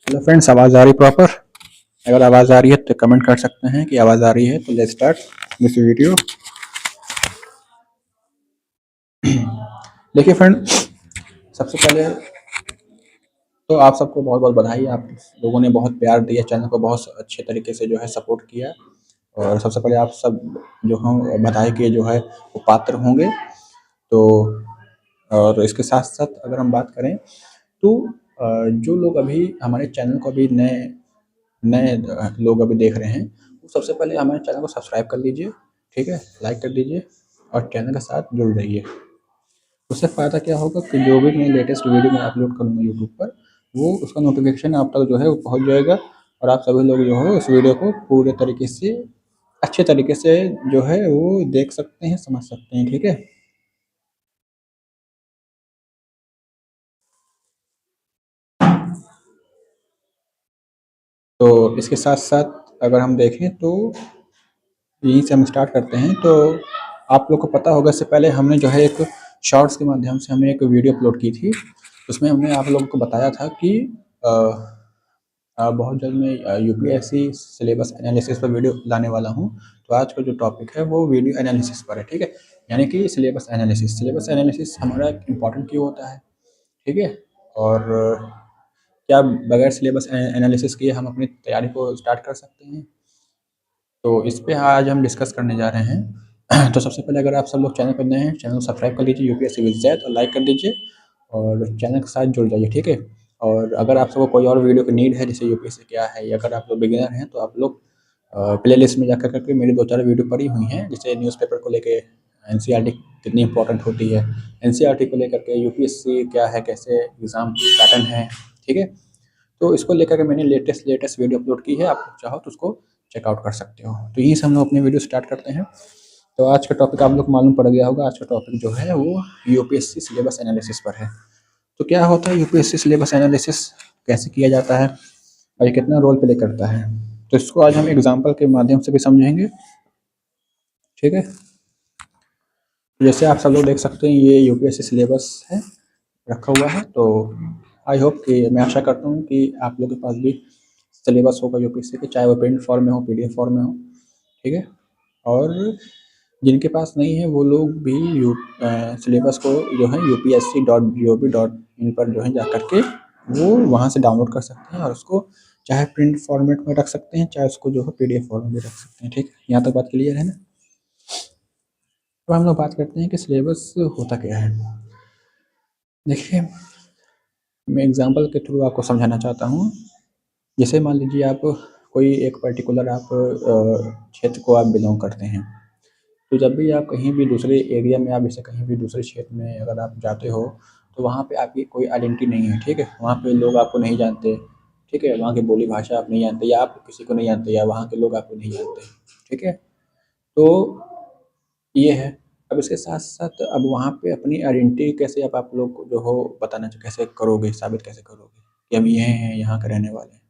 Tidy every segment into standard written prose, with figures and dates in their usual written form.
Hello friends, आवाज़ आ रही proper? अगर आवाज़ आ रही है तो कमेंट कर सकते हैं कि आवाज़ आ रही है। तो लेट्स स्टार्ट दिस वीडियो। देखिए फ्रेंड, सबसे पहले तो आप सबको बहुत बहुत बधाई। आप लोगों ने बहुत प्यार दिया, चैनल को बहुत अच्छे तरीके से जो है सपोर्ट किया। और सबसे पहले आप सब जो हों बधाई के जो है वो पात्र होंगे। तो और इसके साथ साथ अगर हम बात करें तो जो लोग अभी हमारे चैनल को अभी नए नए लोग अभी देख रहे हैं, तो सबसे पहले हमारे चैनल को सब्सक्राइब कर लीजिए, ठीक है, लाइक कर दीजिए और चैनल के साथ जुड़ जाइए। उससे फ़ायदा क्या होगा कि जो भी मैं लेटेस्ट वीडियो मैं अपलोड करूँगा यूट्यूब पर, वो उसका नोटिफिकेशन आप तक जो है वो पहुँच जाएगा और आप सभी लोग जो है उस वीडियो को पूरे तरीके से अच्छे तरीके से जो है वो देख सकते हैं, समझ सकते हैं, ठीक है। तो इसके साथ साथ अगर हम देखें तो यहीं से हम स्टार्ट करते हैं। तो आप लोग को पता होगा, इससे पहले हमने जो है एक शॉर्ट्स के माध्यम से हमने एक वीडियो अपलोड की थी। उसमें हमने आप लोगों को बताया था कि अ, बहुत जल्द मैं यूपीएससी सिलेबस एनालिसिस पर वीडियो लाने वाला हूँ। तो आज का जो टॉपिक है वो वीडियो एनालिसिस पर है, ठीक है। यानी कि सिलेबस एनालिसिस हमारा इम्पोर्टेंट क्यों होता है, ठीक है। और क्या बगैर सिलेबस एनालिसिस किए हम अपनी तैयारी को स्टार्ट कर सकते हैं? तो इस पे आज हम डिस्कस करने जा रहे हैं। तो सबसे पहले अगर आप सब लोग चैनल पर नए हैं, चैनल को सब्सक्राइब कर लीजिए यूपीएससी विद जैद और लाइक कर दीजिए और चैनल के साथ जुड़ जाइए, ठीक है। और अगर आप सबको कोई और वीडियो की नीड है, जैसे यूपीएससी क्या है, या अगर आप लोग बिगिनर हैं तो आप लोग प्ले लिस्ट में जाकर करके मेरी 2-4 वीडियो पड़ी हुई हैं, जैसे न्यूज़पेपर को लेके एनसीईआरटी कितनी इंपॉर्टेंट होती है, एनसीईआरटी को लेकर के यूपीएससी क्या है, कैसे एग्ज़ाम पैटर्न है, ठीक है। तो इसको लेकर के मैंने लेटेस्ट लेटेस्ट वीडियो अपलोड की है, आप चाहो तो उसको चेकआउट कर सकते हो। तो यहीं से हम लोग अपनी वीडियो स्टार्ट करते हैं। तो आज का टॉपिक आप लोग को मालूम पड़ गया होगा, आज का टॉपिक जो है वो यूपीएससी सिलेबस एनालिसिस पर है। तो क्या होता है यूपीएससी सिलेबस एनालिसिस, कैसे किया जाता है और ये कितना रोल प्ले करता है, तो इसको आज हम एग्जाम्पल के माध्यम से भी समझेंगे, ठीक है। जैसे आप सब लोग देख सकते हैं ये यूपीएससी सिलेबस है, रखा हुआ है। तो आई होप कि मैं आशा करता हूँ कि आप लोगों के पास भी सिलेबस होगा यूपीएससी के, चाहे वो प्रिंट फॉर्म में हो, पीडीएफ फॉर्म में हो, ठीक है। और जिनके पास नहीं है वो लोग भी सिलेबस को जो है upsc.gov.in पर जो है जा करके वो वहाँ से डाउनलोड कर सकते हैं और उसको चाहे प्रिंट फॉर्मेट में रख सकते हैं, चाहे उसको जो है पीडीएफ फॉर्म में भी रख सकते हैं, ठीक है। यहाँ तक बात क्लियर है ना। तो हम लोग बात करते हैं कि सिलेबस होता क्या है। देखिए, मैं एग्जांपल के थ्रू आपको समझाना चाहता हूँ। जैसे मान लीजिए आप कोई एक पर्टिकुलर आप क्षेत्र को आप बिलोंग करते हैं। तो जब भी आप कहीं भी दूसरे एरिया में, आप जैसे कहीं भी दूसरे क्षेत्र में अगर आप जाते हो, तो वहाँ पे आपकी कोई आइडेंटिटी नहीं है, ठीक है। वहाँ पे लोग आपको नहीं जानते, ठीक है। वहाँ की बोली भाषा आप नहीं जानते, या आप किसी को नहीं जानते, या वहाँ के लोग आपको नहीं जानते, ठीक है। तो ये है। अब इसके साथ साथ अब वहाँ पे अपनी आइडेंटिटी कैसे आप लोग जो हो बताना कैसे करोगे, साबित कैसे करोगे कि हम ये हैं, यहाँ के रहने वाले हैं।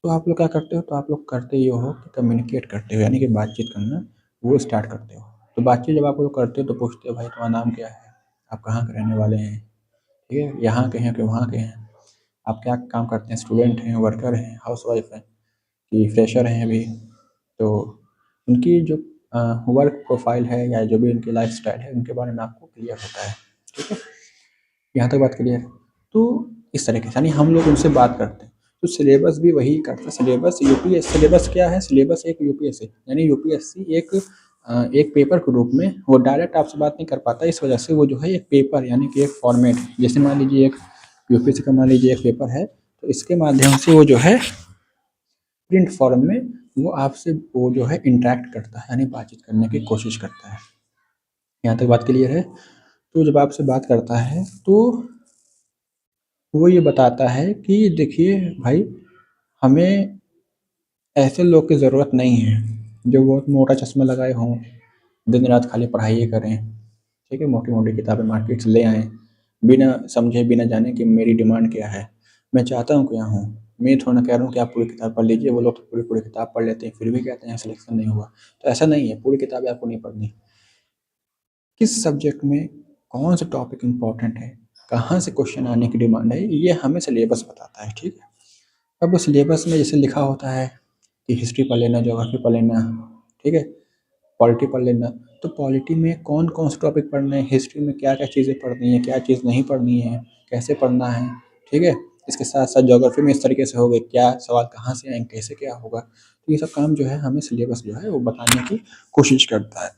तो आप लोग क्या करते हो, तो आप लोग करते ये हो कि कम्युनिकेट करते हो, यानी कि बातचीत करना वो स्टार्ट करते हो। तो बातचीत जब आप लोग करते हो तो पूछते हो, भाई तुम्हारा नाम क्या है, आप कहाँ के रहने वाले हैं, ठीक है, यहाँ के हैं कि वहाँ के हैं, आप क्या काम करते हैं, स्टूडेंट हैं, वर्कर हैं, हाउसवाइफ हैं कि फ्रेशर हैं अभी। तो उनकी जो वर्क प्रोफाइल है या जो भी उनकी लाइफ स्टाइल है, उनके बारे में आपको क्लियर होता है, ठीक है। यहाँ तक बात क्लियर है। तो इस तरीके से यानी हम लोग उनसे बात करते हैं। तो सिलेबस भी वही करता है। सिलेबस क्या है, सिलेबस एक यूपीएससी यानी यूपीएससी एक पेपर के रूप में वो डायरेक्ट आपसे बात नहीं कर पाता। इस वजह से वो जो है एक पेपर यानी कि एक फॉर्मेट, जैसे मान लीजिए एक यूपीएससी का मान लीजिए एक पेपर है, तो इसके माध्यम से वो जो है प्रिंट फॉर्म में वो आपसे वो जो है इंटरेक्ट करता है, यानी बातचीत करने की कोशिश करता है। यहाँ तक बात क्लियर है। तो जब आपसे बात करता है तो वो ये बताता है कि देखिए भाई, हमें ऐसे लोग की ज़रूरत नहीं है जो बहुत मोटा चश्मा लगाए हों, दिन रात खाली पढ़ाई करें, ठीक है, मोटी मोटी किताबें मार्केट से ले आएँ बिना समझे बिना जाने कि मेरी डिमांड क्या है, मैं चाहता हूँ क्या हूँ। मैं थोड़ा ना कह रहा हूँ कि आप पूरी किताब पढ़ लीजिए, वो लोग तो पूरी पूरी किताब पढ़ लेते हैं फिर भी कहते हैं सिलेक्शन नहीं हुआ। तो ऐसा नहीं है, पूरी किताबें आपको नहीं पढ़नी। किस सब्जेक्ट में कौन सा टॉपिक इम्पोर्टेंट है, कहाँ से क्वेश्चन आने की डिमांड है, ये हमें सिलेबस बताता है, ठीक है। अब सिलेबस में जैसे लिखा होता है कि हिस्ट्री पढ़ लेना, ज्योग्राफी पढ़ लेना, ठीक है, पॉलिटी पढ़ लेना। तो पॉलिटी में कौन कौन से टॉपिक पढ़ने हैं, हिस्ट्री में क्या क्या चीज़ें पढ़नी है, क्या चीज़ नहीं पढ़नी है, कैसे पढ़ना है, ठीक है। इसके साथ साथ ज्योग्राफी में इस तरीके से हो गए, क्या सवाल कहाँ से आएंगे, कैसे क्या होगा। तो ये सब काम जो है हमें सिलेबस जो है वो बताने की कोशिश करता है।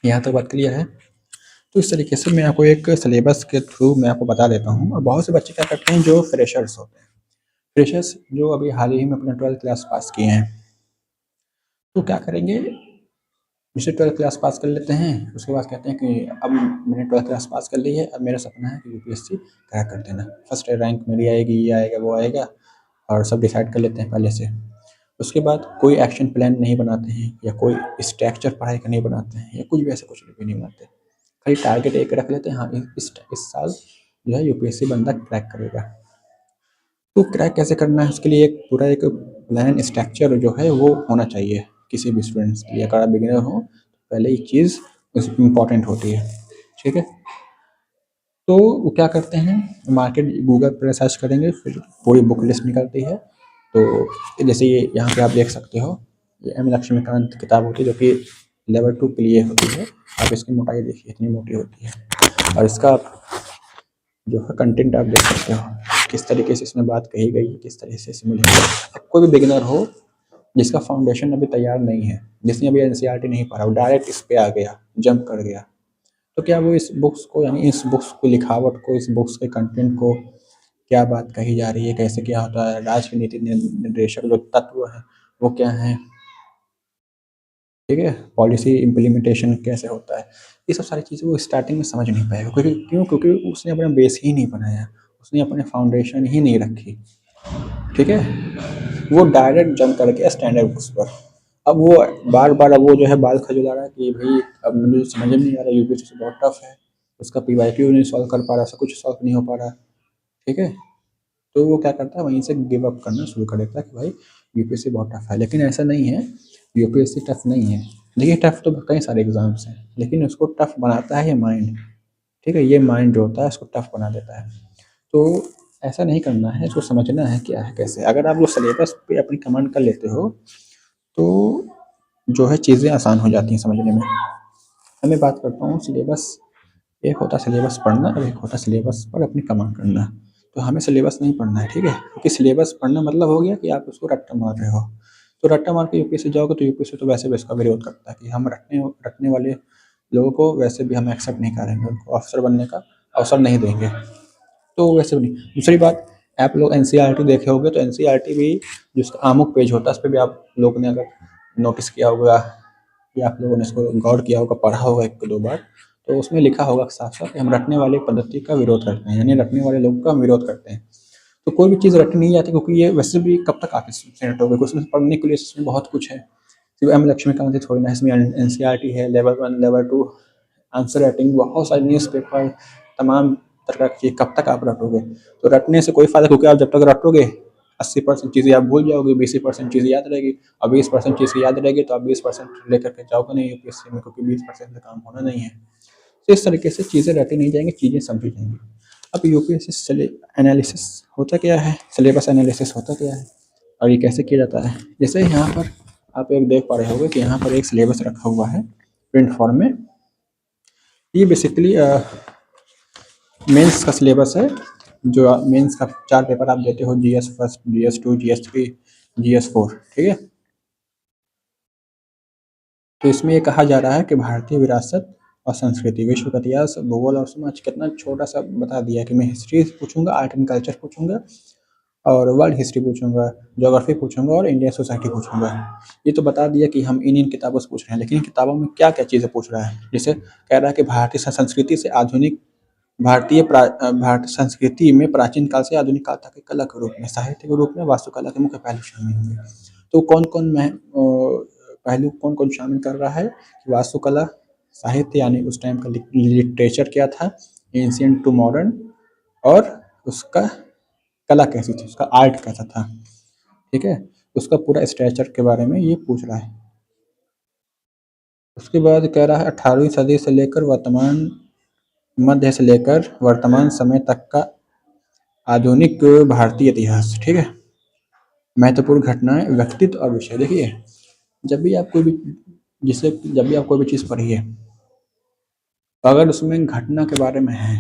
यहाँ तक बात क्लियर है। तो इस तरीके से मैं आपको एक सिलेबस के थ्रू मैं आपको बता देता हूँ। और बहुत से बच्चे क्या करते हैं जो फ्रेशर्स होते हैं, फ्रेशर्स जो अभी हाल ही में अपना 12th क्लास पास किए हैं, तो क्या करेंगे, जैसे 12th क्लास पास कर लेते हैं, उसके बाद कहते हैं कि अब मैंने 12th क्लास पास कर ली है, अब मेरा सपना है कि यूपीएससी क्रैक कर देना, फर्स्ट रैंक मेरी आएगी, ये आएगा वो आएगा, और सब डिसाइड कर लेते हैं पहले से। उसके बाद कोई एक्शन प्लान नहीं बनाते हैं, या कोई स्ट्रक्चर पढ़ाई का नहीं बनाते हैं, या कुछ भी ऐसा कुछ भी नहीं बनाते, खाली टारगेट एक रख लेते हैं, हाँ इस साल जो है यूपीएससी बंदा क्रैक करेगा। तो क्रैक कैसे करना है, उसके लिए एक पूरा एक प्लान स्ट्रक्चर जो है वो होना चाहिए किसी भी स्टूडेंट्स के लिए। अगर आप बिगिनर हो तो पहले एक चीज़ इम्पॉर्टेंट होती है, ठीक है। तो वो क्या करते हैं, मार्केट गूगल पर सर्च करेंगे, फिर पूरी बुक लिस्ट निकलती है। तो जैसे ये यहाँ पे आप देख सकते हो, ये एम लक्ष्मीकांत किताब होती है, जो कि लेवल 2 के लिए होती है। आप इसकी मोटाई देखिए, इतनी मोटी होती है, और इसका जो है कंटेंट आप देख सकते हो, किस तरीके से इसमें बात कही गई है, किस तरीके से इसमें लिखा है। अब कोई भी बिगिनर हो जिसका फाउंडेशन अभी तैयार नहीं है, जिसने अभी एनसीईआरटी नहीं पढ़ा, वो डायरेक्ट इस पे आ गया, जंप कर गया, तो क्या वो इस बुक्स को, यानी इस बुक्स को लिखावट को, इस बुक्स के कंटेंट को, क्या बात कही जा रही है, कैसे क्या होता है, राजनीति निर्देशक जो तत्व है वो क्या है, ठीक है, पॉलिसी इम्प्लीमेंटेशन कैसे होता है, ये सब सारी चीज़ें वो स्टार्टिंग में समझ नहीं पाएगा। क्योंकि क्यों, क्योंकि उसने अपना बेस ही नहीं बनाया, उसने अपने फाउंडेशन ही नहीं रखी, ठीक है। वो डायरेक्ट जंप कर गया स्टैंडर्ड बुक्स पर। अब वो बार बार अब वो जो है बाल खजुला रहा है कि भाई अब मुझे समझ में नहीं आ रहा, यूपीएससी बहुत टफ है, उसका पीवाईक्यू नहीं सॉल्व कर पा रहा, सब कुछ सॉल्व नहीं हो पा रहा, ठीक है। तो वो क्या करता है, वहीं से गिव अप करना शुरू कर देता है कि भाई यूपीएससी बहुत टफ है। लेकिन ऐसा नहीं है, यूपीएससी टफ नहीं है। देखिए टफ तो कई सारे एग्जाम्स हैं, लेकिन उसको टफ बनाता है ये माइंड, ठीक है, ये माइंड जो होता है इसको टफ बना देता है। तो ऐसा नहीं करना है, इसको समझना है क्या है कैसे। अगर आप लोग सिलेबस पे अपनी कमांड कर लेते हो तो जो है चीज़ें आसान हो जाती हैं समझने में। अब मैं बात करता हूँ सिलेबस, एक होता है सिलेबस पढ़ना और एक होता है सिलेबस पर अपनी कमांड करना। तो हमें सिलेबस नहीं पढ़ना है, ठीक है, क्योंकि सिलेबस पढ़ना मतलब हो गया कि आप उसको रट्टा मार रहे हो। तो रट्टा मार के यूपीएससी जाओगे तो यूपीएससी तो वैसे भी इसका विरोध करता है कि हम रटने रटने वाले लोगों को वैसे भी हम एक्सेप्ट नहीं करेंगे, उनको अफसर बनने का अवसर नहीं देंगे। तो वैसे भी नहीं। दूसरी बात, आप लोग एनसीईआरटी देखे होंगे, तो एनसीईआरटी भी जिसका आमुख पेज होता है उस पर भी आप लोगों ने अगर नोटिस किया होगा, या आप लोगों ने इसको गौर किया होगा, पढ़ा होगा एक दो बार, तो उसमें लिखा होगा साफ साफ कि हम रटने वाले पद्धति का विरोध करते हैं, यानी रटने वाले लोगों का हम विरोध करते हैं। तो कोई भी चीज़ रटी नहीं जाती, क्योंकि ये वैसे भी कब तक आके से रटोगे, उसमें पढ़ने के लिए इसमें बहुत कुछ है। सिर्फ एम लक्ष्मीकांत थोड़ी ना, इसमें एनसीईआरटी है, लेवल 1 लेवल 2 आंसर राइटिंग, बहुत सारे न्यूज़पेपर, तमाम तरह की चीज़, कब तक आप रटोगे। तो रटने से कोई फायदा, क्योंकि आप जब तक रटोगे 80% चीज़ें आप भूल जाओगे, 20% चीज़ें याद रहेगी। और 20% चीज़ें याद रहेगी तो आप 20% लेकर के जाओगे नहीं यूपीएससी में, क्योंकि 20% से काम होना नहीं है। तो इस तरीके से चीज़ें रटी नहीं जाएंगी, चीज़ें समझी जाएंगी। अब यूपीएससी एनालिसिस होता क्या है, सिलेबस एनालिसिस होता क्या है, और ये कैसे किया जाता है। जैसे यहाँ पर आप एक देख पा रहे होगे कि यहाँ पर एक सिलेबस रखा हुआ है प्रिंट फॉर्म में। ये बेसिकली मेंस का सिलेबस है, जो मेंस का 4 पेपर आप देते हो, GS first, GS 2, GS 3, GS 4, ठीक है। तो इसमें ये कहा जा रहा है कि भारतीय विरासत और संस्कृति, विश्व का इतिहास, भूगोल और समाज, कितना छोटा सा बता दिया कि मैं हिस्ट्री पूछूंगा, आर्ट एंड कल्चर पूछूंगा, और वर्ल्ड हिस्ट्री पूछूंगा, ज्योग्राफी पूछूंगा, और इंडियन सोसाइटी पूछूंगा। ये तो बता दिया कि हम इन इन किताबों से पूछ रहे हैं, लेकिन इन किताबों में क्या क्या चीज़ें पूछ रहा है। जैसे कह रहा है कि भारतीय संस्कृति से आधुनिक, भारतीय संस्कृति में प्राचीन काल से आधुनिक काल तक के कला के रूप में, साहित्य के रूप में, वास्तुकला के मुख्य पहलू शामिल होंगे। तो कौन कौन पहलू कौन कौन शामिल कर रहा है कि वास्तुकला, साहित्य यानी उस टाइम का लिटरेचर क्या था, एंशियंट टू मॉडर्न, और उसका कला कैसी थी, उसका आर्ट कैसा था, ठीक है, उसका पूरा स्ट्रक्चर के बारे में ये पूछ रहा है। उसके बाद कह रहा है 18वीं सदी से लेकर वर्तमान, मध्य से लेकर वर्तमान समय तक का आधुनिक भारतीय इतिहास, ठीक है। महत्वपूर्ण घटनाएं, व्यक्तित्व और विषय। देखिए, जब भी आप कोई भी जब भी आप कोई भी चीज़ पढ़िए, तो अगर उसमें घटना के बारे में है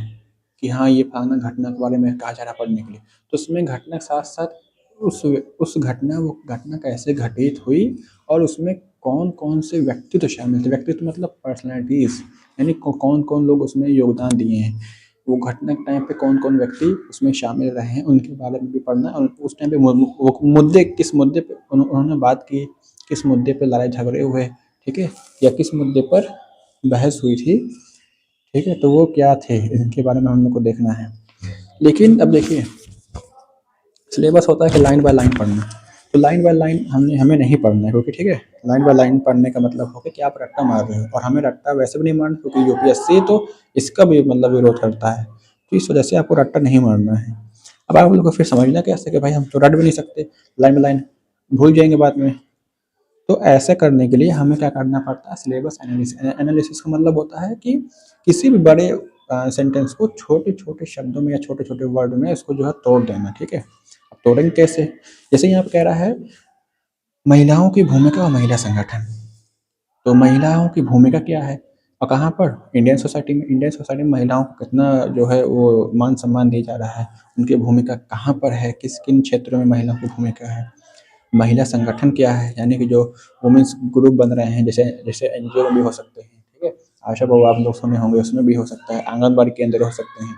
कि हाँ ये फलाना घटना के बारे में कहा जा रहा है पढ़ने के लिए, तो उसमें घटना के साथ साथ उस घटना वो घटना कैसे घटित हुई और उसमें कौन कौन से व्यक्तित्व शामिल थे। व्यक्तित्व मतलब पर्सनैलिटीज़, यानी कौन कौन लोग उसमें योगदान दिए हैं, वो घटना के टाइम पे कौन कौन व्यक्ति उसमें शामिल रहे हैं उनके बारे में भी पढ़ना है। और उस टाइम पे वो मुद्दे किस मुद्दे पे उन्होंने बात की, किस मुद्दे पे लड़ाई झगड़े हुए, ठीक है, या किस मुद्दे पर बहस हुई थी, ठीक है, तो वो क्या थे, इनके बारे में हम लोग को देखना है। लेकिन अब देखिए, सिलेबस होता है कि लाइन बाय लाइन पढ़ना, तो लाइन बाय लाइन हमें नहीं पढ़ना है, क्योंकि ठीक है, लाइन बाय लाइन पढ़ने का मतलब हो गया कि आप रट्टा मार रहे हो, और हमें रट्टा वैसे भी नहीं मारना क्योंकि यूपीएससी तो इसका भी मतलब विरोध करता है, तो इस वजह से आपको रट्टा नहीं मारना है। अब आप लोग को फिर समझना कैसे कि भाई हम तो रट भी नहीं सकते, लाइन बाय लाइन भूल जाएंगे बाद में। तो ऐसा करने के लिए हमें क्या करना पड़ता है, सिलेबस एनालिसिस। एनालिसिस का मतलब होता है कि किसी भी बड़े सेंटेंस को छोटे छोटे शब्दों में या छोटे छोटे वर्ड में इसको जो है तोड़ देना, ठीक है। अब तोड़ेंगे कैसे, जैसे यहाँ पे कह रहा है महिलाओं की भूमिका और महिला संगठन, तो महिलाओं की भूमिका क्या है और कहाँ पर, इंडियन सोसाइटी में। इंडियन सोसाइटी में महिलाओं को कितना जो है वो मान सम्मान दिया जा रहा है, उनकी भूमिका कहाँ पर है, किस किन क्षेत्रों में महिलाओं की भूमिका है। महिला संगठन क्या है, यानी कि जो वुमेन्स ग्रुप बन रहे हैं, जैसे जैसे एनजीओ में भी हो सकते हैं, ठीक है, आशा बहु आप लोग सुने होंगे, उसमें भी हो सकता है, आंगनबाड़ी केंद्र हो सकते हैं,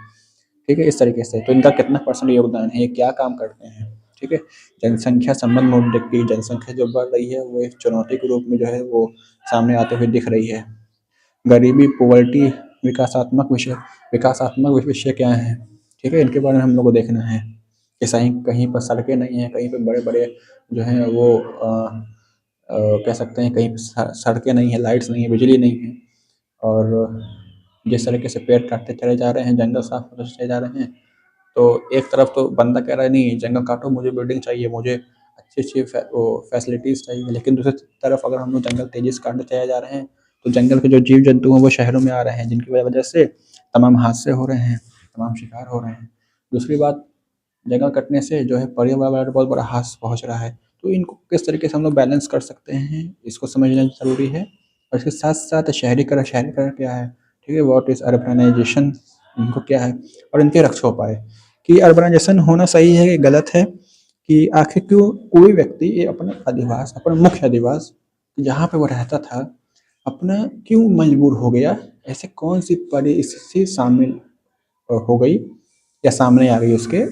ठीक है, इस तरीके से। तो इनका कितना परसेंट योगदान है, ये क्या काम करते हैं, ठीक है। जनसंख्या संबंध मुद्दे की, जनसंख्या जो बढ़ रही है वो एक चुनौती के रूप में जो है वो सामने आते हुए दिख रही है। गरीबी, पॉवर्टी, विकासात्मक विषय क्या है, ठीक है, इनके बारे में हम लोग को देखना है कि सही कहीं पर सड़कें नहीं हैं, कहीं पे बड़े बड़े जो हैं वो कह सकते हैं कहीं पे सड़कें नहीं है, लाइट्स नहीं है, बिजली नहीं है, और जिस तरीके से पेड़ काटते चले जा रहे हैं, जंगल साफ होते चले जा रहे हैं, तो एक तरफ तो बंदा कह रहा है नहीं जंगल काटो, मुझे बिल्डिंग चाहिए, मुझे अच्छी अच्छी फैसिलिटीज़ चाहिए, लेकिन दूसरी तरफ अगर हम लोग जंगल तेजी से काटते चले जा रहे हैं, तो जंगल के जो जीव जंतु हैं वो शहरों में आ रहे हैं, जिनकी वजह से तमाम हादसे हो रहे हैं, तमाम शिकार हो रहे हैं। दूसरी बात, जंगल कटने से जो है पर्यावरण पर बहुत बड़ा ह्रास पहुंच रहा है, तो इनको किस तरीके से हम लोग बैलेंस कर सकते हैं, इसको समझना ज़रूरी है। और इसके साथ साथ शहरीकरण क्या है, ठीक है, व्हाट इज़ अर्बनाइजेशन, इनको क्या है, और इनके रक्षा उपाय, कि अर्बनाइजेशन होना सही है कि गलत है, कि आखिर क्यों कोई व्यक्ति ये अपना मुख्य अधिवास जहाँ पे वो रहता था, अपना क्यों मजबूर हो गया, ऐसे कौन सी परिस्थिति शामिल हो गई या सामने आ गई उसके,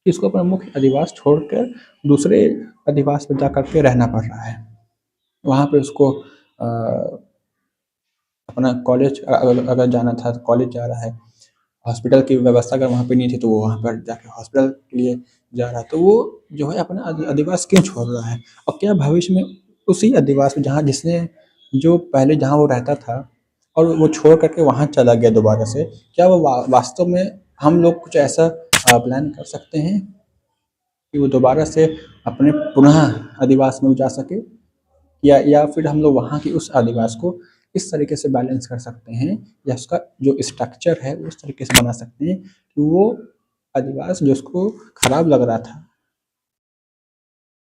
कि उसको अपना मुख्य अधिवास छोड़कर दूसरे अधिवास पर जा करके रहना पड़ रहा है। वहाँ पे उसको अपना कॉलेज अगर जाना था तो कॉलेज जा रहा है, हॉस्पिटल की व्यवस्था अगर वहाँ पे नहीं थी तो वो वहाँ पर जाके हॉस्पिटल के लिए जा रहा है, तो वो जो है अपना अधिवास क्यों छोड़ रहा है, और क्या भविष्य में उसी अधिवास में जहाँ जिसने जो पहले जहाँ वो रहता था और वो छोड़ करके वहाँ चला गया दोबारा से, क्या वो वास्तव में हम लोग कुछ ऐसा प्लान कर सकते हैं कि वो दोबारा से अपने पुनः अधिवास में जा सके, या फिर हम लोग वहाँ की उस अधिवास को इस तरीके से बैलेंस कर सकते हैं, या उसका जो स्ट्रक्चर है उस तरीके से बना सकते हैं कि वो अधिवास जो उसको खराब लग रहा था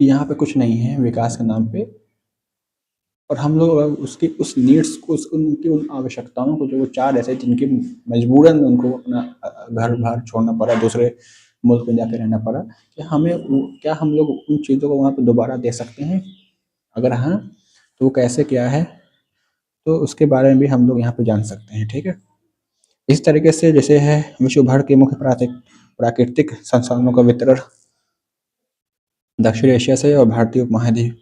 कि यहाँ पे कुछ नहीं है विकास के नाम पे, और हम लोग अगर उसकी उस नीड्स को उनकी उन आवश्यकताओं को जो वो चाह रहे थे, जिनकी मजबूरन उनको अपना घर बार छोड़ना पड़ा, दूसरे मुल्क में जाकर रहना पड़ा, क्या हम लोग उन चीज़ों को वहाँ पे दोबारा दे सकते हैं, अगर हाँ तो वो कैसे क्या है, तो उसके बारे में भी हम लोग यहाँ पे जान सकते हैं, ठीक है। इस तरीके से जैसे है विश्व भर के मुख्य प्राकृतिक संसाधनों का वितरण दक्षिण एशिया से और भारतीय उपमहाद्वीप,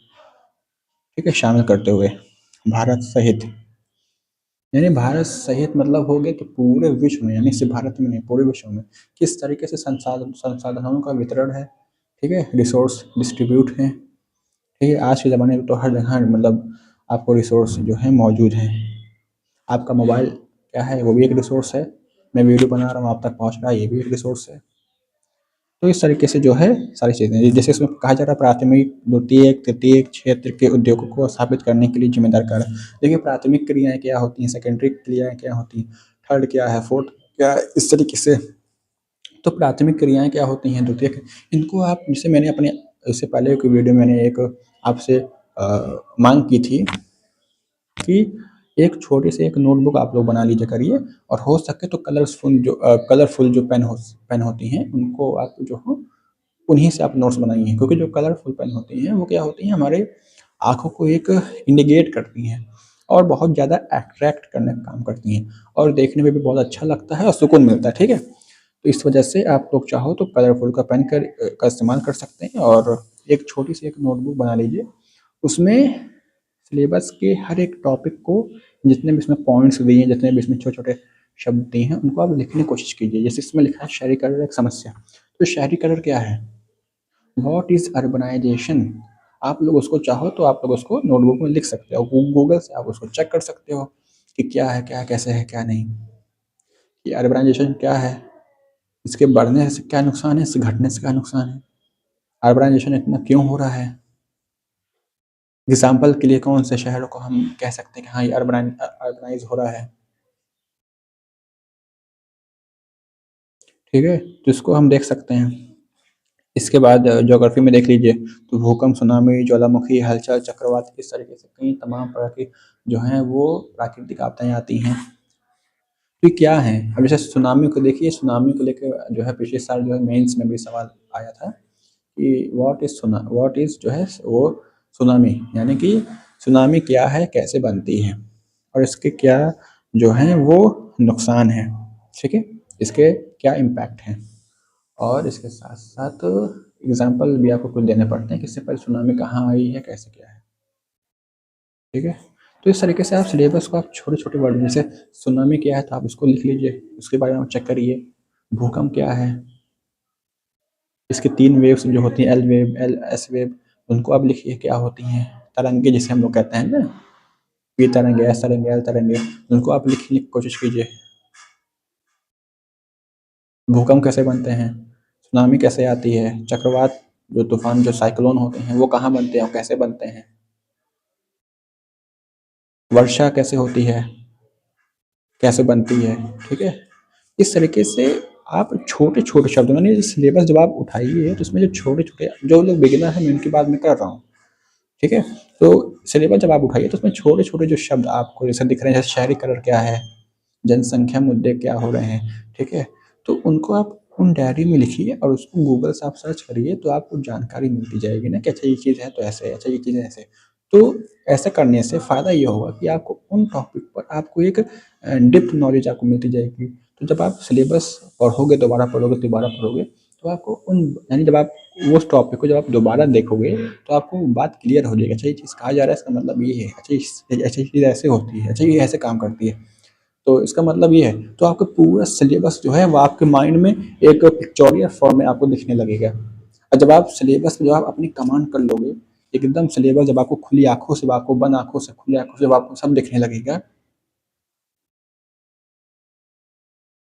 ठीक है, शामिल करते हुए भारत सहित, यानी भारत सहित मतलब हो गया कि पूरे विश्व में, यानी सिर्फ भारत में नहीं पूरे विश्व में किस तरीके से संसाधनों का वितरण है, ठीक है, रिसोर्स डिस्ट्रीब्यूट है, ठीक है। आज के ज़माने में तो हर जगह मतलब आपको रिसोर्स जो है मौजूद हैं। आपका मोबाइल क्या है, वो भी एक रिसोर्स है, मैं वीडियो बना रहा हूँ आप तक पहुँच रहा है, ये भी एक रिसोर्स है। तो इस तरीके से जो है सारी चीज़ें, जैसे इसमें कहा जा रहा है प्राथमिक द्वितीयक तृतीयक क्षेत्र के उद्योगों को स्थापित करने के लिए जिम्मेदार कारक। देखिए प्राथमिक क्रियाएं क्या होती हैं, सेकेंडरी क्रियाएं क्या होती हैं, थर्ड क्या है, फोर्थ क्या है, इस तरीके से तो प्राथमिक क्रियाएँ क्या होती हैं, द्वितीयक इनको आप जैसे मैंने अपने इससे पहले एक वीडियो मैंने एक आपसे माँग की थी कि एक छोटी सी एक नोटबुक आप लोग बना लीजिए करिए और हो सके तो कलरफुल जो पेन होती हैं उनको आप जो हो उन्हीं से आप नोट्स बनाइए, क्योंकि जो कलरफुल पेन होती हैं वो क्या होती हैं, हमारे आँखों को एक इंडिकेट करती हैं और बहुत ज़्यादा अट्रैक्ट करने का काम करती हैं और देखने में भी बहुत अच्छा लगता है और सुकून मिलता है, ठीक है। तो इस वजह से आप लोग चाहो तो कलरफुल का पेन का इस्तेमाल कर सकते हैं और एक छोटी सी एक नोटबुक बना लीजिए। उसमें सिलेबस के हर एक टॉपिक को जितने भी इसमें पॉइंट्स दिए हैं, जितने भी इसमें छोटे-छोटे शब्द दिए हैं, उनको आप लिखने की कोशिश कीजिए। जैसे इसमें लिखा है शहरीकरण एक समस्या, तो शहरीकरण क्या है? What is urbanisation? आप लोग उसको चाहो तो आप लोग उसको नोटबुक में लिख सकते हो। गूगल से आप उसको चेक कर सकते हो कि क्या है, क्या कैसे है, क्या नहीं। ये अर्बनाइजेशन क्या है? इसके बढ़ने से क्या नुकसान है? इससे घटने से क्या नुकसान है? अर्बनाइजेशन इतना क्यों हो रहा है? एग्ज़ाम्पल के लिए कौन से शहरों को हम कह सकते हैं कि हाँ, ये अर्बनाइज़ हो रहा है, ठीक है? तो इसको हम देख सकते हैं। इसके बाद ज्योग्राफी में देख लीजिए तो भूकंप, सुनामी, ज्वालामुखी, हलचल, चक्रवात इस तरीके से कई तमाम तरह की जो हैं वो प्राकृतिक आपदाएँ आती हैं। तो ये क्या हैं? अब जैसे सुनामी को देखिए, सुनामी को लेके जो है पिछले साल जो है मेंस में भी सवाल आया था कि व्हाट इज़ जो है वो सुनामी, यानी कि सुनामी क्या है, कैसे बनती है और इसके क्या जो हैं वो नुकसान हैं, ठीक है? इसके क्या इम्पैक्ट हैं और इसके साथ-साथ एग्ज़ाम्पल भी आपको कुछ देने पड़ते हैं कि इससे पहले सुनामी कहाँ आई है, कैसे क्या है, ठीक है? तो इस तरीके से आप सिलेबस को आप छोटे-छोटे वर्ड में जैसे सुनामी क्या है तो आप उसको लिख लीजिए, उसके बारे में आप चेक करिए। भूकंप क्या है? इसकी 3 वेव्स जो होती हैं L wave, L S wave उनको आप लिखिए क्या होती हैं। तरंगे जिसे हम लोग कहते हैं ना, पी तरंगे, एस तरंगे, एल तरंगे उनको आप लिखने की कोशिश कीजिए। भूकंप कैसे बनते हैं? सुनामी कैसे आती है? चक्रवात जो तूफ़ान जो साइक्लोन होते हैं वो कहाँ बनते हैं और कैसे बनते हैं? वर्षा कैसे होती है? कैसे बनती है? ठीक है? इस तरीके से आप छोटे-छोटे शब्दों में यानी सिलेबस जब आप उठाइए तो उसमें जो छोटे-छोटे जो लोग बिगिनर हैं मैं उनकी बात मैं कर रहा हूँ, ठीक है? तो सिलेबस जब आप उठाइए तो उसमें छोटे-छोटे जो शब्द आपको जैसे दिख रहे हैं जैसे शहरीकरण क्या है? जनसंख्या मुद्दे क्या हो रहे हैं, ठीक है? तो उनको आप उन डायरी में लिखिए और उसको गूगल से आप सर्च करिए तो आपको जानकारी मिलती जाएगी ना कि अच्छा ये चीज़ है तो ऐसे है, अच्छा ये चीज़ है ऐसे। तो ऐसा करने से फ़ायदा ये होगा कि आपको उन टॉपिक पर आपको एक डेप्थ नॉलेज आपको मिलती जाएगी। तो जब आप सिलेबस दोबारा पढ़ोगे तो आपको उन यानी जब आप उस टॉपिक को जब आप दोबारा देखोगे तो आपको बात क्लियर हो जाएगी। अच्छा ये चीज़ कहा जा रहा है इसका मतलब ये है, अच्छा ये चीज़ ऐसे होती है, अच्छा ये ऐसे काम करती है। तो इसका मतलब ये है, तो आपका पूरा सिलेबस जो है वो आपके माइंड में एक पिक्टोरियल फॉर्म में आपको दिखने लगेगा। और जब आप सिलेबस में जब आप अपनी कमांड कर लोगे, एकदम सिलेबस जब आपको खुली आँखों से, आपको बंद आँखों से, खुली आँखों से जब आपको सब दिखने लगेगा,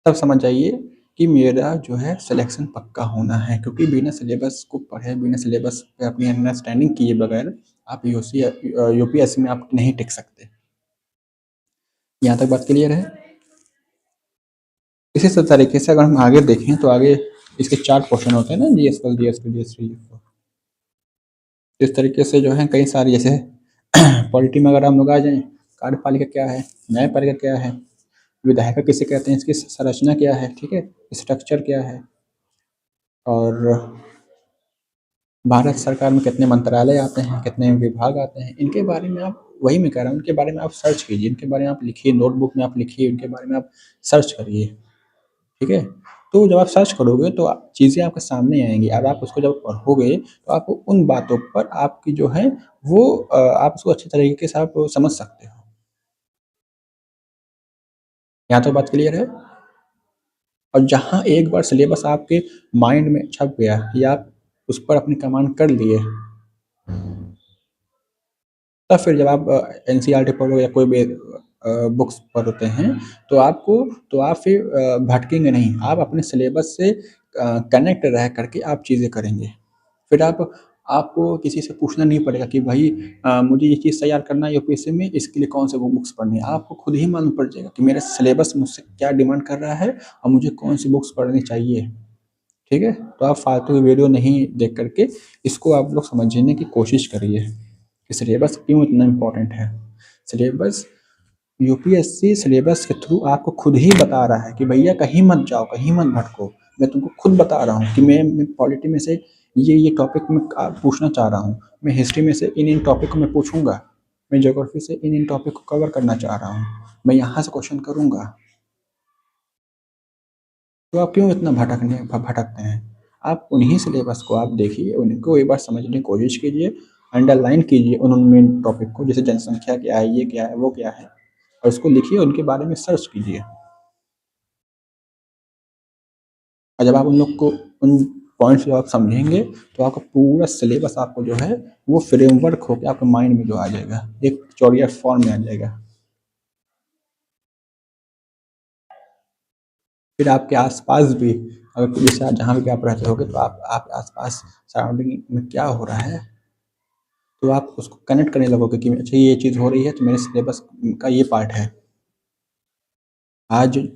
तब समझ जाइए कि मेरा जो है सिलेक्शन पक्का होना है। क्योंकि बिना सिलेबस को पढ़े, बिना सिलेबस पे अपनी अंडरस्टैंडिंग किए बगैर आप यूपीएससी में आप नहीं टिक सकते। यहाँ तक बात क्लियर है? इसी सब तरीके से अगर हम आगे देखें तो आगे इसके 4 क्वेश्चन होते हैं ना, जीएस1, जीएस2, जीएस3, जीएस4। इस तरीके से जो है कई सारी जैसे पॉलिटी में अगर हम लोग आ जाएँ, कार्यपालिका क्या है, न्यायपालिका क्या है, विधायिका किसे कहते हैं, इसकी संरचना क्या है, ठीक है, स्ट्रक्चर क्या है और भारत सरकार में कितने मंत्रालय आते हैं, कितने विभाग आते हैं, इनके बारे में आप वही मैं कह रहा हूँ, इनके बारे में आप सर्च कीजिए, इनके बारे में आप लिखिए, नोटबुक में आप लिखिए, इनके बारे में आप सर्च करिए। ठीक है? तो जब आप सर्च करोगे तो चीज़ें आपके सामने आएँगी और आप उसको जब पढ़ोगे तो आपको उन बातों पर आपकी जो है वो आप उसको अच्छे तरीके से आप समझ सकते हो। यहाँ तक बात क्लियर है? और जहाँ एक बार सिलेबस आपके माइंड में छप गया या आप उस पर अपनी कमांड कर लिए, तब फिर जब आप एनसीईआरटी पढ़ो या कोई भी बुक्स पढ़ते हैं तो आप फिर भटकेंगे नहीं। आप अपने सिलेबस से कनेक्ट रह करके आप चीज़ें करेंगे। फिर आपको किसी से पूछना नहीं पड़ेगा कि भाई मुझे ये चीज़ तैयार करना है यूपीएससी में, इसके लिए कौन से बुक्स पढ़नी है। आपको खुद ही मालूम पड़ जाएगा कि मेरा सिलेबस मुझसे क्या डिमांड कर रहा है और मुझे कौन सी बुक्स पढ़नी चाहिए। ठीक है? तो आप फालतू की वीडियो नहीं देख कर के इसको आप लोग समझने की कोशिश करिए कि सिलेबस क्यों इतना इम्पोर्टेंट है। सिलेबस यूपीएससी सिलेबस के थ्रू आपको खुद ही बता रहा है कि भैया कहीं मत जाओ, कहीं मत भटको। मैं तुमको खुद बता रहा हूँ कि मैं पॉलिटी में से ये टॉपिक मैं पूछना चाह रहा हूँ, मैं हिस्ट्री में से इन टॉपिक को मैं पूछूंगा, मैं ज्योग्राफी से इन टॉपिक को कवर करना चाह रहा हूँ, मैं यहाँ से क्वेश्चन करूंगा। तो आप क्यों इतना भटकते हैं? आप उन्हीं सिलेबस को आप देखिए, उनको एक बार समझने की कोशिश कीजिए, अंडरलाइन कीजिए उन मेन टॉपिक को, जैसे जनसंख्या क्या है, ये क्या है, वो क्या है, और इसको लिखिए, उनके बारे में सर्च कीजिए। और जब आप उन लोग को उन पॉइंट्स को आप समझेंगे तो आपका पूरा सिलेबस आपको जो है वो फ्रेमवर्क होकर आपके माइंड में जो आ जाएगा, एक चौड़िया फॉर्म में आ जाएगा। फिर आपके आसपास भी, अगर जैसे जहाँ भी आप रहते होगे तो आप आसपास सराउंडिंग में क्या हो रहा है, तो आप उसको कनेक्ट करने लगोगे कि अच्छा ये चीज़ हो रही है तो मेरे सिलेबस का ये पार्ट है। आज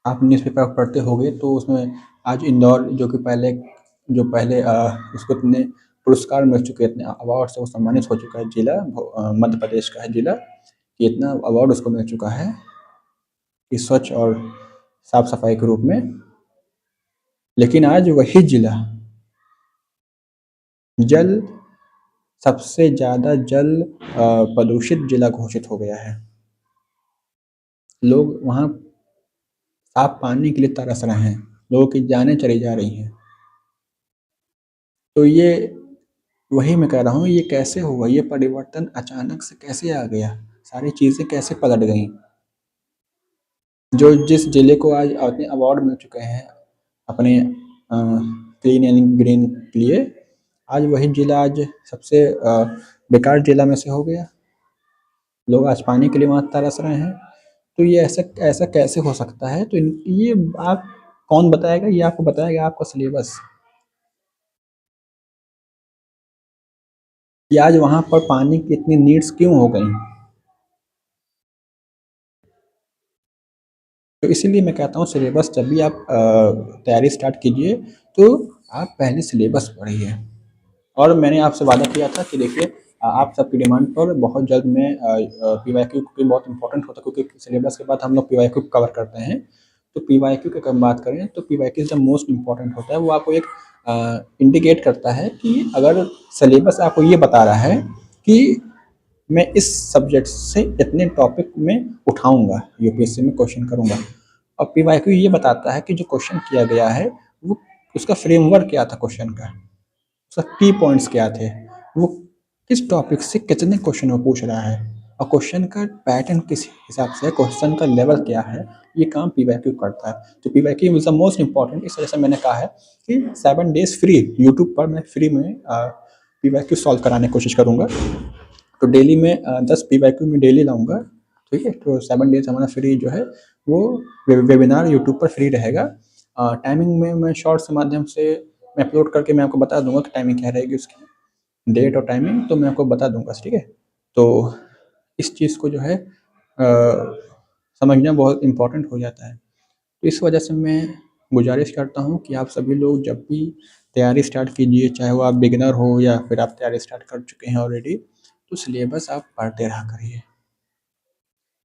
आप न्यूज़पेपर पढ़ते होगे तो उसमें आज इंदौर जो पहले उसको इतने पुरस्कार मिल चुके हैं, इतने अवार्ड से वो सम्मानित हो चुका है जिला, मध्य प्रदेश का है जिला, कि इतना अवार्ड उसको मिल चुका है कि स्वच्छ और साफ सफाई के रूप में। लेकिन आज वही जिला जल सबसे ज़्यादा जल प्रदूषित जिला घोषित हो गया है। लोग वहाँ साफ पानी के लिए तरस रहे हैं, लोगों की जानें चली जा रही हैं। तो ये वही मैं कह रहा हूँ, ये कैसे हुआ, ये परिवर्तन अचानक से कैसे आ गया, सारी चीज़ें कैसे पलट गई। जो जिस जिले को आज अपने अवार्ड मिल चुके हैं अपने क्लीन एंड ग्रीन के लिए, आज वही जिला आज सबसे बेकार जिला में से हो गया। लोग आज पानी के लिए वहाँ तरस रहे हैं। तो ये ऐसा ऐसा कैसे हो सकता है? तो ये आप कौन बताएगा? ये आपको बताएगा आपका सिलेबस कि आज वहाँ पर पानी की इतनी नीड्स क्यों हो गई। तो इसीलिए मैं कहता हूँ सिलेबस जब भी आप तैयारी स्टार्ट कीजिए तो आप पहले सिलेबस पढ़िए। और मैंने आपसे वादा किया था कि देखिए आप सबकी डिमांड पर बहुत जल्द मैं पीवाईक्यू, क्योंकि बहुत इंपॉर्टेंट होता है, क्योंकि सिलेबस के बाद हम लोग पीवाईक्यू कवर करते हैं। तो पीवाईक्यू की अगर बात करें तो पीवाईक्यू जब मोस्ट इंपॉर्टेंट होता है, वो आपको एक इंडिकेट करता है कि अगर सिलेबस आपको ये बता रहा है कि मैं इस सब्जेक्ट से इतने टॉपिक में उठाऊंगा, यूपीएससी में क्वेश्चन करूंगा। और पीवाईक्यू ये बताता है कि जो क्वेश्चन किया गया है वो उसका फ्रेमवर्क क्या था, क्वेश्चन का उसका की पॉइंट्स क्या थे, वो किस टॉपिक से कितने क्वेश्चन वो पूछ रहा है, और क्वेश्चन का पैटर्न किस हिसाब से है, क्वेश्चन का लेवल क्या है, ये काम पीवाईक्यू करता है। तो PYQ is the most important. इस वजह से मैंने कहा है कि 7 डेज फ्री यूट्यूब पर मैं फ्री में पीवाईक्यू सॉल्व कराने की कोशिश करूँगा। तो डेली में 10 पीवाईक्यू में डेली लाऊंगा। ठीक है, तो 7 डेज हमारा फ्री जो है वो वेबिनार यूट्यूब पर फ्री रहेगा। टाइमिंग में मैं शॉर्ट्स के माध्यम से मैं अपलोड करके मैं आपको बता दूंगा कि टाइमिंग क्या रहेगी, उसकी डेट और टाइमिंग तो मैं आपको बता दूंगा। ठीक है, तो इस चीज़ को जो है समझना बहुत इम्पोर्टेंट हो जाता है। तो इस वजह से मैं गुजारिश करता हूँ कि आप सभी लोग जब भी तैयारी स्टार्ट कीजिए, चाहे वो आप बिगिनर हो या फिर आप तैयारी स्टार्ट कर चुके हैं ऑलरेडी, तो सिलेबस आप पढ़ते रहा करिए।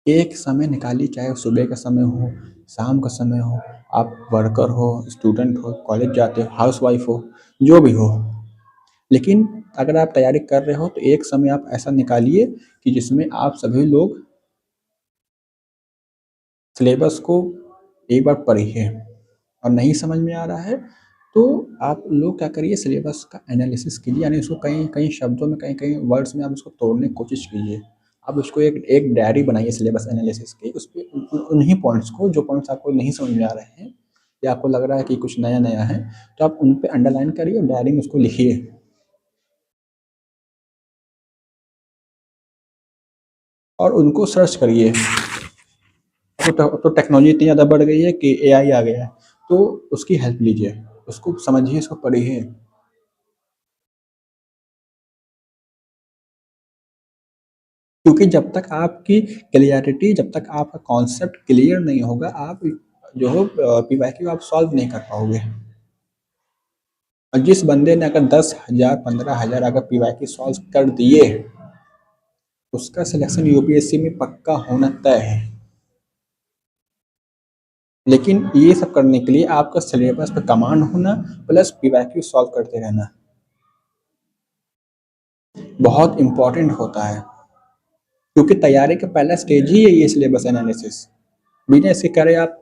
एक समय निकालिए, चाहे सुबह का समय हो, शाम का समय हो, आप वर्कर हो, स्टूडेंट हो, कॉलेज जाते हो, हाउसवाइफ हो, जो भी हो, लेकिन अगर आप तैयारी कर रहे हो तो एक समय आप ऐसा निकालिए कि जिसमें आप सभी लोग सिलेबस को एक बार पढ़िए। और नहीं समझ में आ रहा है तो आप लोग क्या करिए, सिलेबस का एनालिसिस कीजिए, यानी उसको कई कई शब्दों में, कई कई वर्ड्स में आप उसको तोड़ने की कोशिश कीजिए। आप उसको एक एक डायरी बनाइए सिलेबस एनालिसिस की, उस पर उन्हीं पॉइंट्स को, जो पॉइंट्स आपको नहीं समझ में आ रहे हैं या आपको लग रहा है कि कुछ नया नया है, तो आप उन पर अंडरलाइन करिए और डायरी में उसको लिखिए और उनको सर्च करिए। तो टेक्नोलॉजी इतनी ज़्यादा बढ़ गई है कि एआई आ गया है, तो उसकी हेल्प लीजिए, उसको समझिए, उसको पढ़िए। क्योंकि जब तक आपकी क्लियरिटी, जब तक आपका कॉन्सेप्ट क्लियर नहीं होगा, आप जो हो पीवाईक्यू आप सॉल्व नहीं कर पाओगे। और जिस बंदे ने अगर 10,000 15,000 अगर पीवाईक्यू सॉल्व कर दिए, उसका सिलेक्शन यूपीएससी में पक्का होना तय है। लेकिन ये सब करने के लिए आपका सिलेबस पे कमांड होना प्लस पीवाईक्यू सॉल्व करते रहना बहुत इंपॉर्टेंट होता है, क्योंकि तैयारी का पहला स्टेज ही है ये सिलेबस एनालिसिस। बिना इसके करे आप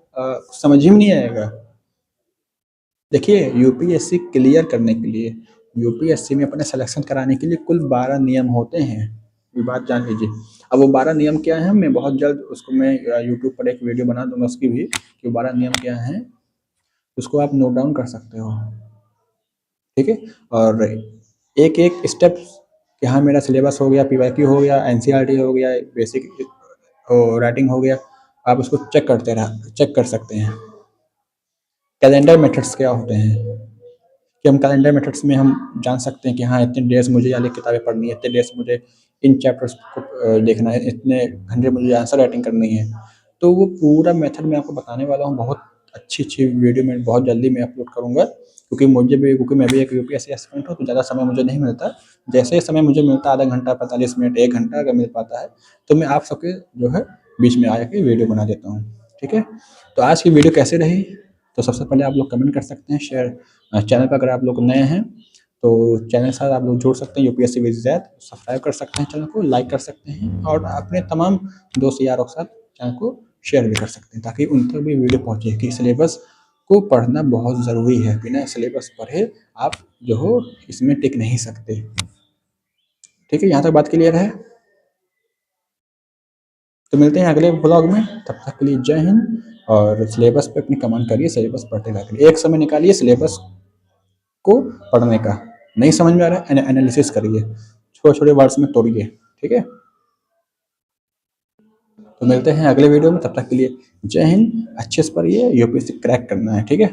समझ ही नहीं आएगा। देखिए, यूपीएससी क्लियर करने के लिए, यूपीएससी में अपने सिलेक्शन कराने के लिए कुल 12 नियम होते हैं, ये बात जान लीजिए। अब वो 12 नियम क्या हैं, मैं बहुत जल्द उसको मैं यूट्यूब पर एक वीडियो बना दूंगा उसकी भी, कि 12 नियम क्या हैं, उसको आप नोट डाउन कर सकते हो, ठीक है। और एक एक स्टेप कि हाँ मेरा सिलेबस हो गया, पीवाईक्यू हो गया, एनसीईआरटी हो गया, बेसिक राइटिंग हो गया, आप उसको चेक कर सकते हैं। कैलेंडर मेथड्स क्या होते हैं कि हम कैलेंडर मेथड्स में हम जान सकते हैं कि हाँ इतने डेज मुझे ये किताबें पढ़नी है, इतने डेज मुझे इन चैप्टर्स को देखना है, इतने घंटे मुझे आंसर राइटिंग करनी है। तो वो पूरा मेथड मैं आपको बताने वाला हूँ, बहुत अच्छी अच्छी वीडियो में बहुत जल्दी मैं अपलोड करूँगा, क्योंकि मैं भी एक यूपीएससी एस्पिरेंट हूँ, तो ज़्यादा समय मुझे नहीं मिलता। जैसे ही समय मुझे मिलता है, आधा घंटा 45 मिनट 1 घंटा अगर मिल पाता है, तो मैं आप सबके जो है बीच में आके वीडियो बना देता हूँ, ठीक है। तो आज की वीडियो कैसे रही, तो सबसे पहले आप लोग कमेंट कर सकते हैं, शेयर, चैनल पर अगर आप लोग नए हैं तो चैनल के साथ आप लोग जुड़ सकते हैं, यूपीएससी विद जैद सब्सक्राइब कर सकते हैं, चैनल को लाइक कर सकते हैं, और अपने तमाम दोस्त यारों के साथ चैनल को शेयर भी कर सकते हैं, ताकि उन तक भी वीडियो पहुंचे कि सिलेबस को पढ़ना बहुत ज़रूरी है, बिना सिलेबस पढ़े आप जो हो इसमें टिक नहीं सकते, ठीक है। यहाँ तक बात क्लियर है। तो मिलते हैं अगले ब्लॉग में, तब तक के लिए जय हिंद। और सिलेबस पे अपनी कमांड करिए, सिलेबस पढ़ते रहा करिए, एक समय निकालिए सिलेबस को पढ़ने का। नहीं समझ में आ रहा है, एनालिसिस करिए, छोटे छोटे वर्ड्स में तोड़िए, ठीक है। तो मिलते हैं अगले वीडियो में, तब तक के लिए जय हिंद। अच्छे से पढ़िए, यूपीएससी क्रैक करना है, ठीक है।